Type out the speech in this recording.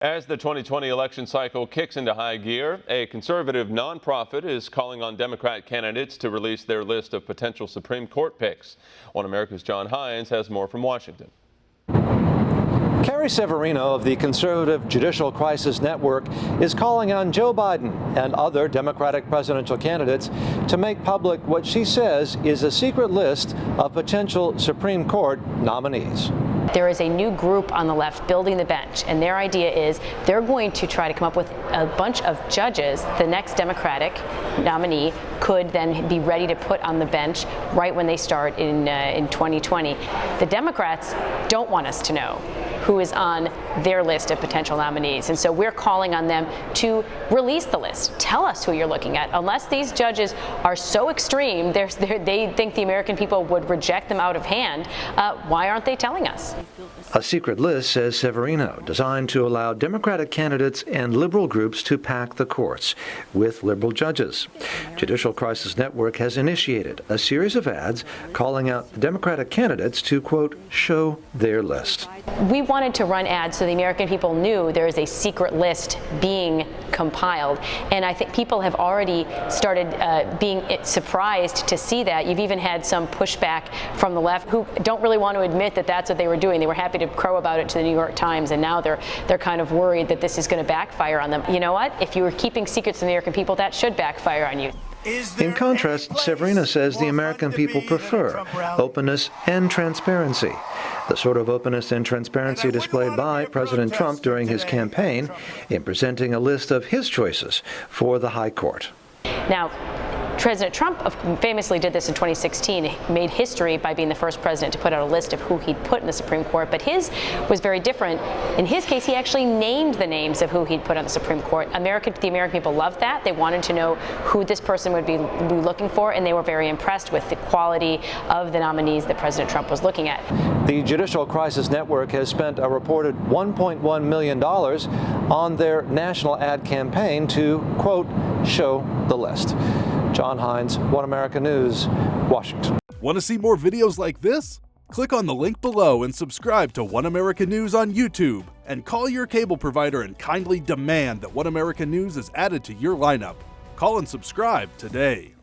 As the 2020 election cycle kicks into high gear, a conservative nonprofit is calling on Democrat candidates to release their list of potential Supreme Court picks. One America's John Hines has more from Washington. Carrie Severino of the conservative Judicial Crisis Network is calling on Joe Biden and other Democratic presidential candidates to make public what she says is a secret list of potential Supreme Court nominees. There is a new group on the left building the bench, and their idea is they're going to try to come up with a bunch of judges the next Democratic nominee could then be ready to put on the bench right when they start in 2020. The Democrats don't want us to know who is on their list of potential nominees. And so we're calling on them to release the list. Tell us who you're looking at. Unless these judges are so extreme, they think the American people would reject them out of hand, why aren't they telling us? A secret list, says Severino, designed to allow Democratic candidates and liberal groups to pack the courts with liberal judges. Judicial Crisis Network has initiated a series of ads calling out the Democratic candidates to, quote, show their list. We wanted to run ads so the American people knew there is a secret list being compiled, and I think people have already started being surprised to see that. You've even had some pushback from the left who don't really want to admit that that's what they were doing. They were happy to crow about it to the New York Times, and now they're kind of worried that this is going to backfire on them. You know what? If you were keeping secrets from the American people, that should backfire on you. In contrast, Severino says the American people prefer openness and transparency, the sort of openness and transparency displayed by President Trump during his campaign in presenting a list of his choices for the High Court. Now, President Trump famously did this in 2016. He made history by being the first president to put out a list of who he'd put in the Supreme Court, but his was very different. In his case, he actually named the names of who he'd put on the Supreme Court. The American people loved that. They wanted to know who this person would be looking for, and they were very impressed with the quality of the nominees that President Trump was looking at. The Judicial Crisis Network has spent a reported $1.1 million on their national ad campaign to, quote, show the list. John Hines, One America News, Washington. Want to see more videos like this? Click on the link below and subscribe to One America News on YouTube, and call your cable provider and kindly demand that One America News is added to your lineup. Call and subscribe today.